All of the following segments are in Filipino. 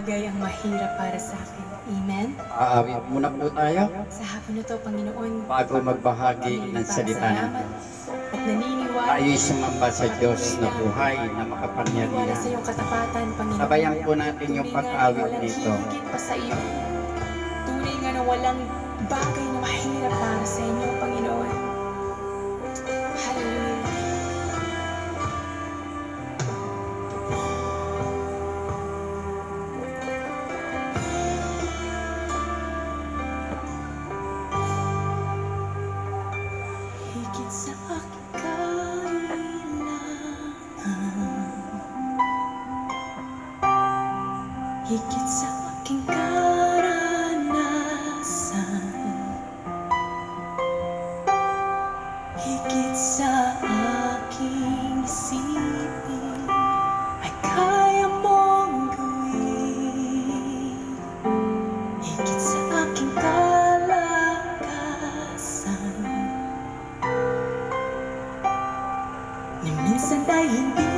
bagay ang mahirap para sa akin. Amen? Aawit muna po tayo Sa hapon na to, Panginoon, bago magbahagi ng salita salamat natin. at naniniwala Tayo'y sumamba sa Diyos na buhay na wala sa makapangyarihan. iyong katapatan, Panginoon. Sabayan po natin yung Tunay nga na pag-awit walang nito. hihigit pa sa iyo. Tunay nga na walang bagay na mahirap para sa inyo, Panginoon. Hallelujah. Higit sa aking kailangan, higit sa aking karanasan, higit sa aking isipin, ay kaya mong gawin. Higit sa aking kalakasan, ni minsan ay hindi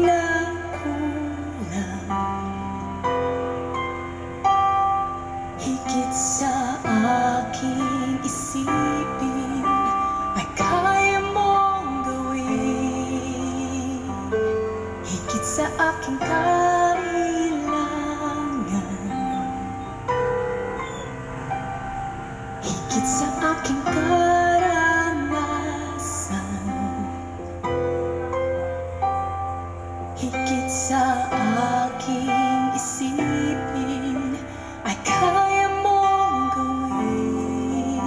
na kulang. Higit sa aking isipin, ay kaya mong gawin. Higit sa aking kailangan, higit sa aking karanasan, higit sa aking isipin, ay kaya mong gawin.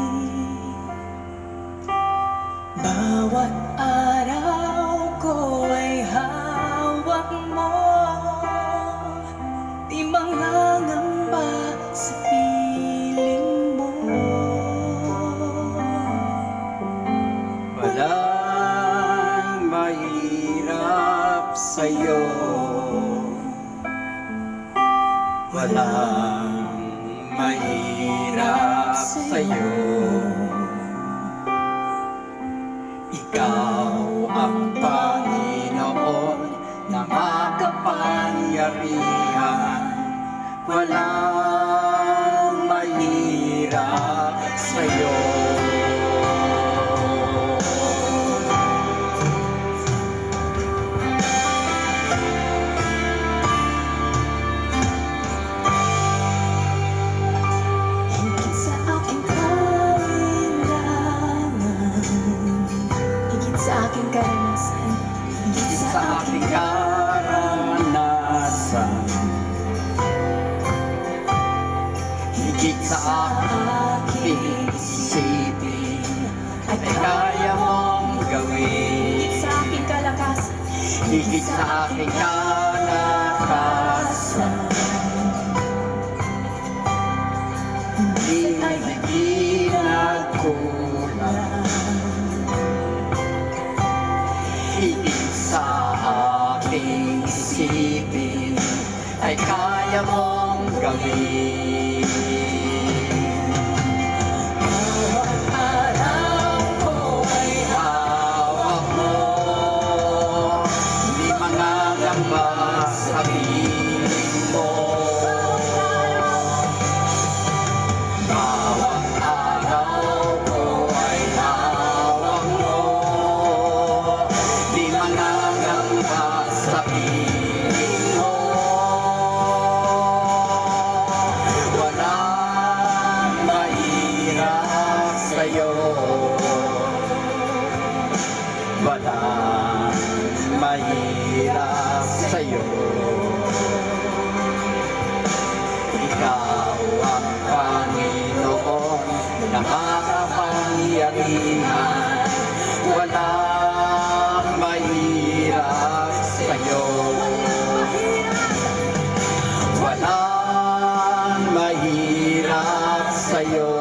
Bawat araw ko ay hawak mo, di mangangamba sa piling mo. Walang mahirap sa'yo. Walang mahirap sa'yo. Ikaw ang Panginoon na makapangyarihan. Walang mahirap sa'yo. Higit sa aking kailangan, higit sa aking karanasan, higit Sa sa aking aking karanasan, higit sa aking isipin, ay kaya mong higit gawin. sa aking kalakasan, Higit sa aking kalakasan, hindi nagkulang. Higit sa aking isipin, ay kaya mong gawin. bawat araw ko ay Hawak mo, di mangangamba sa piling mo. Bawat araw ko ay hawak mo, di mangangamba sa piling mo. Walang mahirap sa'yo. Walang mahirap sa'yo. Ikaw ang Panginoon na makapangyarihan. Walang mahirap sa'yo. Walang mahirap sa'yo.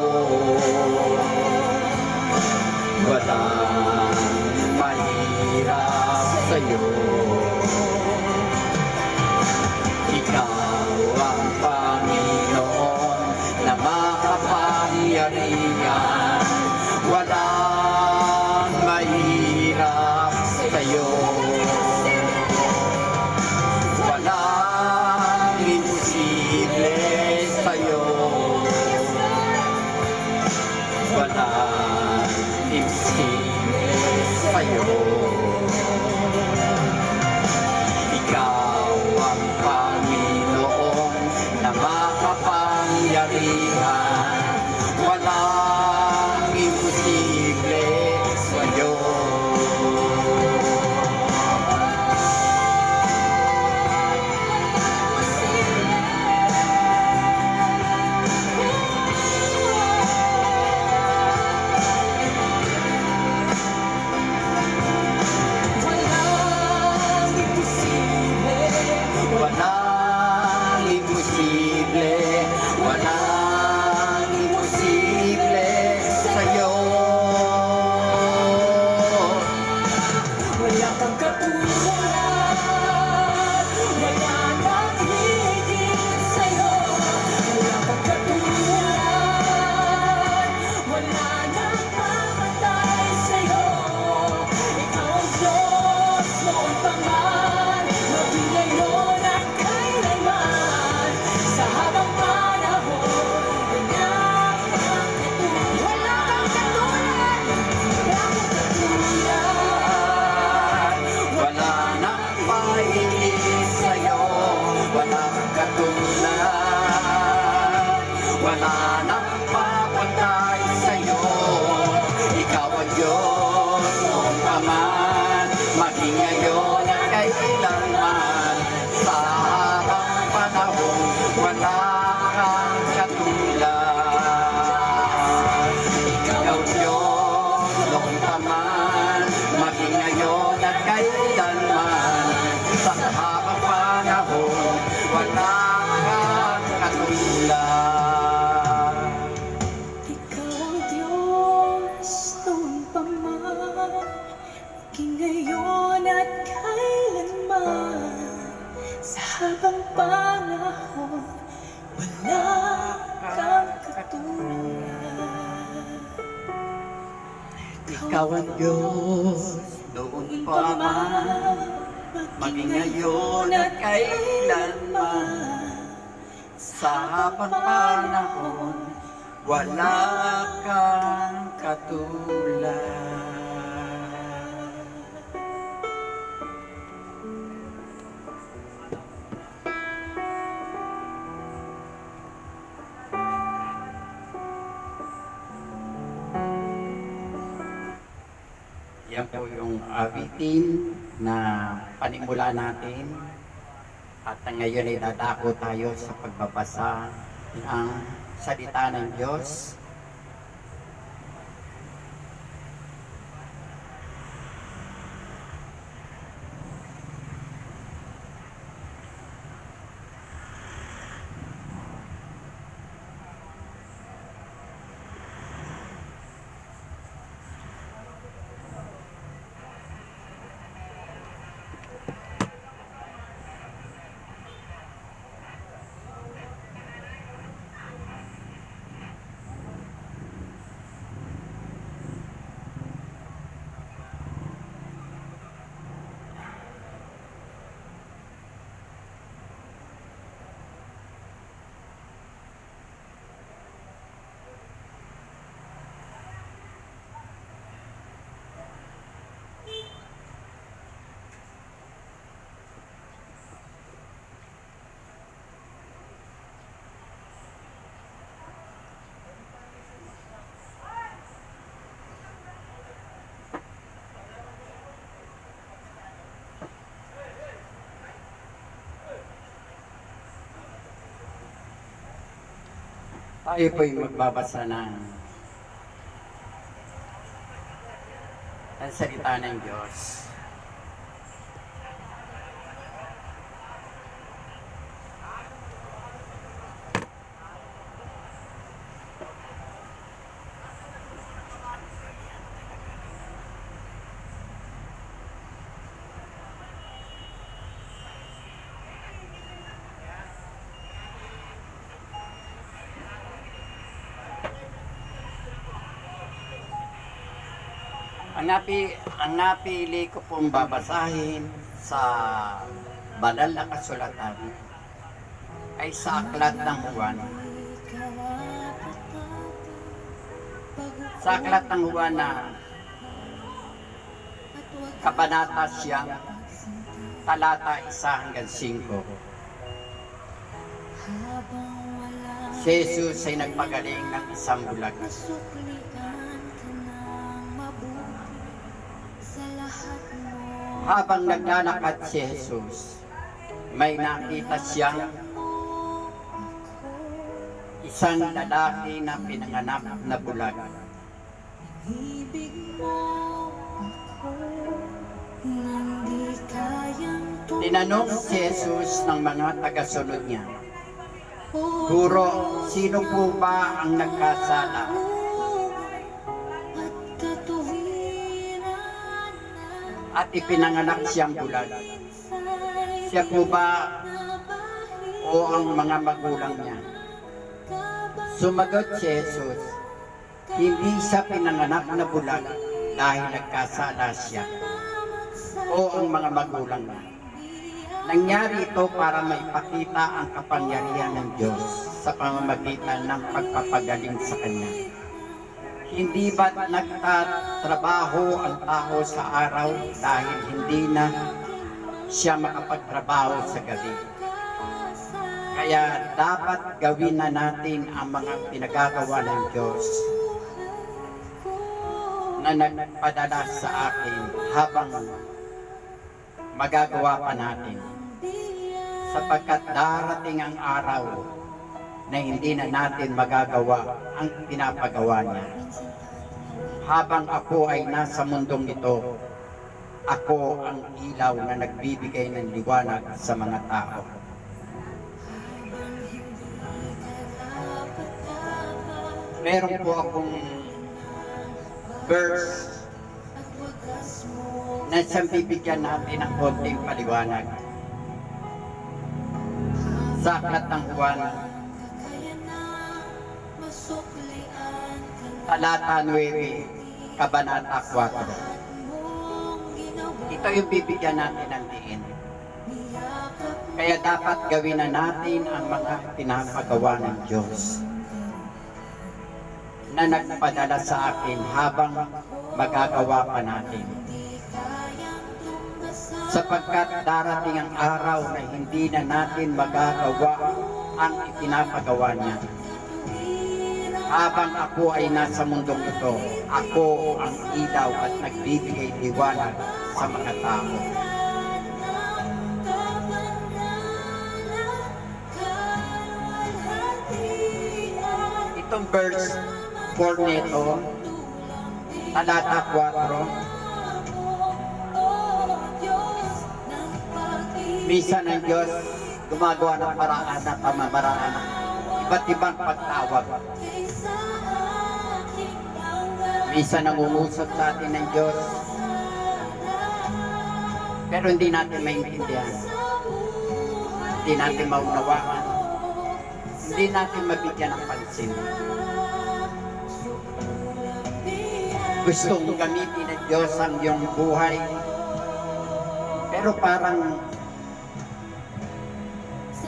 Walang mahirap sa'yo. Ikaw ang Panginoon na makapangyarihan. Walang mahirap sa'yo. Walang imposible. imposible sa'yo. Walang imposible sa'yo. Ikaw ang Panginoon na makapangyarihan. Walang imposible sa'yo. Walang imposible, walang imposible sa'yo. Wala kang katulad, wala nang hihigit sa'yo. Wala kang katulad, wala nang papatay sa'yo. Ikaw ang Diyos noon pa man, maging ngayon at kailanman. Sa habang panahon, wala kang katulad. Wala kang katulad, wala kang katulad. Wala nang paigit sa'yo, wala kang katulad. Wala nang papantay sa'yo. Ikaw ang Diyos noon pa man, maging ngayon at kailanman. Sa habang panahon, wala kang katulad. Ikaw ang Diyos noon pa man, maging ngayon at kailanman. Sa habang panahon, wala kang katulad. Ikaw ang Diyos noon pa man, maging ngayon at kailanman. Sa habang panahon, wala kang katulad. Ikaw ang Diyos noon pa man, maging ngayon at kailanman. Sa habang panahon, wala kang katulad. Yan po yung awitin na panimula natin. At ngayon ay dadako tayo sa pagbabasa ng salita ng Diyos. Tayo po'y magbabasa ng salita ng Diyos. Ang napili ko pong babasahin sa banal na kasulatan ay sa aklat ng Juan. Sa aklat ng Juan na kabanata siya, talata 1 hanggang 5. Si Jesus ay nagpagaling ng isang bulag. Habang naglalakad si Jesus, may nakita siyang isang lalaki na pinanganak na bulag. Tinanong si Jesus ng mga tagasunod niya, "Guro, sino po ba ang nagkasala? At ipinanganak siyang bulag? Siya po ba o ang mga magulang niya?" Sumagot si Jesus, "Hindi siya pinanganak na bulag dahil nagkasala siya o ang mga magulang niya. Nangyari ito para maipakita ang kapangyarihan ng Diyos sa pamamagitan ng pagpapagaling sa Kanya. Hindi ba't nagtatrabaho ang tao sa araw dahil hindi na siya makapagtrabaho sa gabi? Kaya dapat gawin na natin ang mga pinagagawa ng Diyos na nagpadala sa akin habang magagawa pa natin, sapagkat darating ang araw na hindi na natin magagawa ang pinapagawa niya. Habang ako ay nasa mundong ito, ako ang ilaw na nagbibigay ng liwanag sa mga tao." Meron po akong verse na siyang bibigyan natin ng konting paliwanag. Sa aklat ng Juan, talata 9, kabanata 4. Ito yung bibigyan natin ng diin. Kaya dapat gawin na natin ang mga pinapagawa ng Diyos na nagpadala sa akin habang magagawa pa natin. Sapagkat darating ang araw na hindi na natin magagawa ang ipinapagawa niya. Habang ako ay nasa mundong ito, ako ang ilaw at nagbibigay liwanag sa mga tao. Itong verse 4 nito, talata 4, minsan ang Diyos gumagawa ng paraan at pamamaraan ng iba't ibang pagtawag. Minsan nangungusap sa atin ng Diyos, pero hindi natin maintindihan, hindi natin maunawaan, hindi natin mabigyan ng pansin. Gustong gamitin ng Diyos ang iyong buhay, pero parang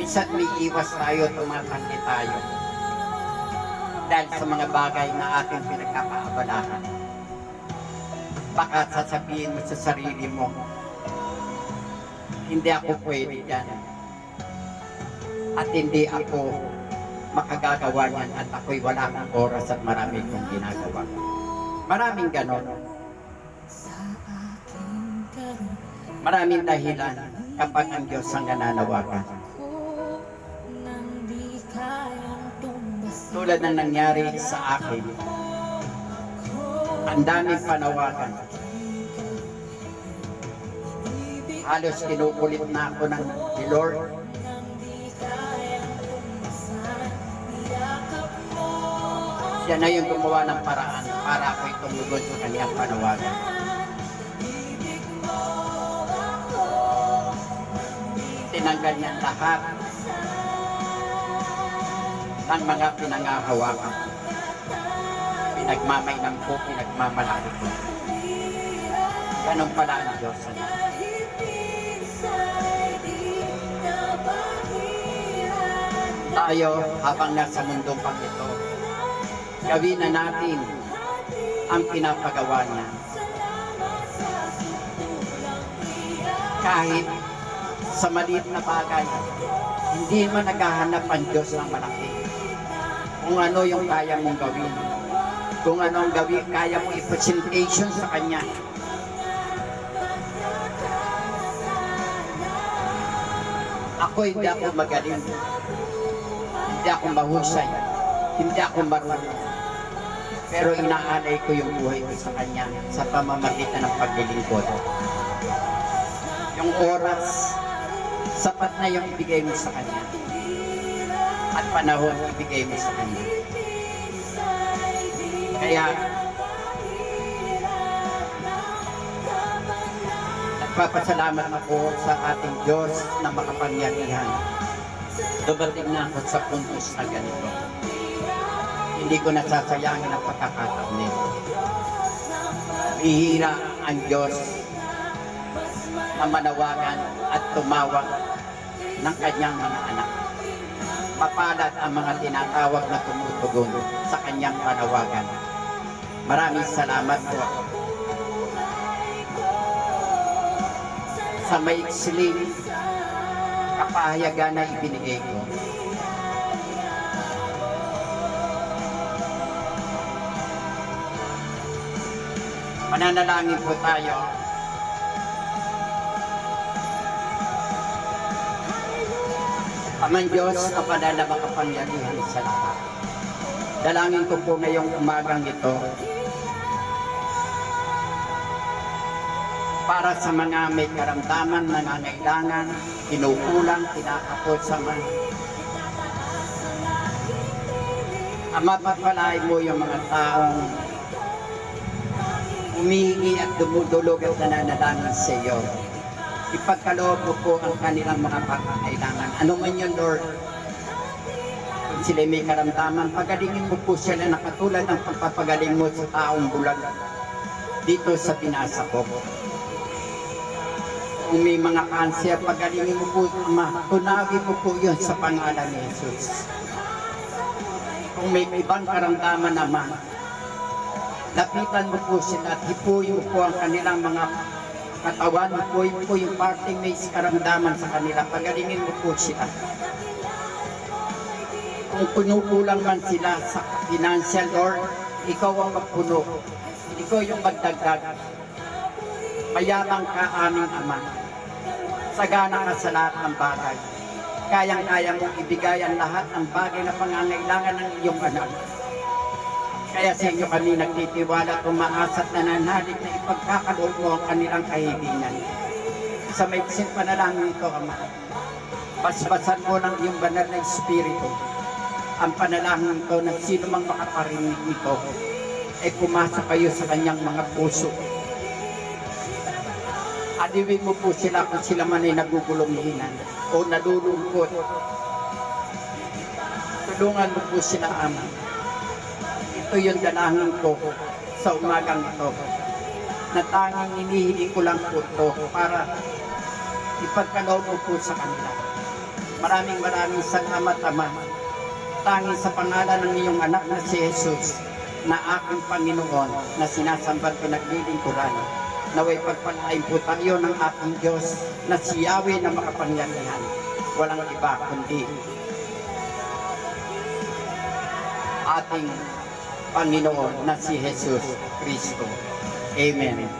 minsan may iwas tayo, tumatanggi tayo dahil sa mga bagay na ating pinagkakaabalahan. Baka sasabihin mo sa sarili mo, hindi ako pwede yan at hindi ako makagagawa yan at ako'y wala ng oras at marami kong ginagawa. Maraming ganon. Maraming dahilan kapag ang Diyos ang nananawagan. Tulad ng nangyari sa akin, ang daming panawagan. Halos kinukulit na ako ng Lord. Siya na yung gumawa ng paraan para ako'y tumugon sa kanyang panawagan. Tinanggal niya lahat ng mga pinangahawakan. Pinagmamainam ko, pinagmamalaki ko. Ganun pala ang Diyos. tayo habang nasa mundo pang ito. Gawin na natin ang pinapagawa niya. Kahit sa maliit na bagay, hindi man naghahanap ang Diyos ng malaki. Kung ano yung kaya mong gawin. Kung ano ang gawin, kaya mong i-presentation sa Kanya. Hindi ako magaling. Hindi ako mahusay. Hindi ako marunong. Pero inaalay ko yung buhay ko sa Kanya sa pamamagitan ng paglilingkod. Yung oras, sapat na yung ibigay mo sa Kanya. At panahon ibigay mo sa Kanya. Kaya, nagpapasalamat ako sa ating Diyos na makapangyarihan. Dumating na ako sa puntos na ganito. Hindi ko nasasayangin ang pagkakataon nito. Bihira ang Diyos na manawagan at tumawag ng kanyang mga anak. Mapalad ang mga tinatawag na tumutugon sa kanyang panawagan. Maraming salamat po sa maiksling kapahayagan na ibinigay ko. Mananalangin po tayo. Amang Diyos na banal na makapangyarihan sa lahat. Dalangin ko po ngayong umagang ito para sa mga may karamdaman, nangangailangan, kinukulang, kinakapot sa mga. Ama, pagpalain mo yung mga taong umihingi at dumudulog at nananalangin sa iyo. Ipagkaloob mo po ang kanilang mga pangangailangan. Ano man yun, Lord? Kung sila may karamdaman, pagalingin mo po sila na katulad ng pagpapagaling mo sa taong bulag dito sa binasa ko. Kung may mga kanser, pagalingin mo po, Ama, tunawin mo po yun sa pangalan ni Jesus. Kung may ibang karamdaman, Ama, lapitan mo po sila at hipuin mo po ang kanilang mga katawan, hipuin mo po yung parting may karamdaman sa kanila, pagalingin mo po sila. Kung pinukulang man sila sa financial, Lord, ikaw ang magpuno, ikaw yung magdagdag. Mayaman ka, aming Ama. Sagana ka sa lahat ng bagay. Kayang-kaya mong ibigay ang lahat ng bagay na pangangailangan ng iyong anak. Kaya sa inyo kami nagtitiwala at umaasat na nanhalig na ipagkakaloob mo ang kanilang kahilingan. Sa maiksin panalangin ito, Ama, basbasan mo ng iyong banal na Espiritu ang panalangin ito na sino mang makaparinig ito ay pumasok kayo sa kanyang mga puso. Aliwin mo po sila kung sila man ay nagugulong-hinan o nalulungkot. Tulungan mo po sila, Ama. Ito yung dalangin ko sa umagang ito. Na tanging inihiling ko lang po ito para ipagkaloob mo po sa kanila. Maraming salamat, Ama. Tanging sa pangalan ng iyong anak na si Jesus na aking Panginoon na sinasambat pinaglilingkuran. Naway pagpalain po tayo ng ating Diyos na si Yahweh na makapangyarihan. Walang iba kundi ating Panginoon na si Jesus Kristo. Amen.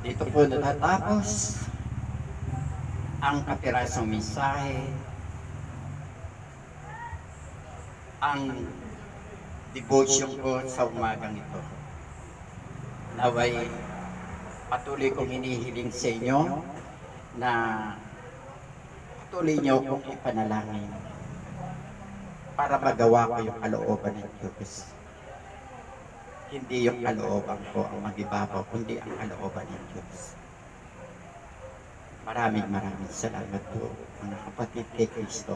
Dito po natatapos ang kapirasong mensahe, ang devotion ko sa umagang ito. Naway Patuloy kong hinihiling sa inyo na patuloy niyo akong ipanalangin para magawa ko yung kalooban ng Diyos. Hindi yung kalooban ko ang magibabaw, kundi ang kalooban ng Diyos. Maraming salamat po, mga kapatid kay Kristo.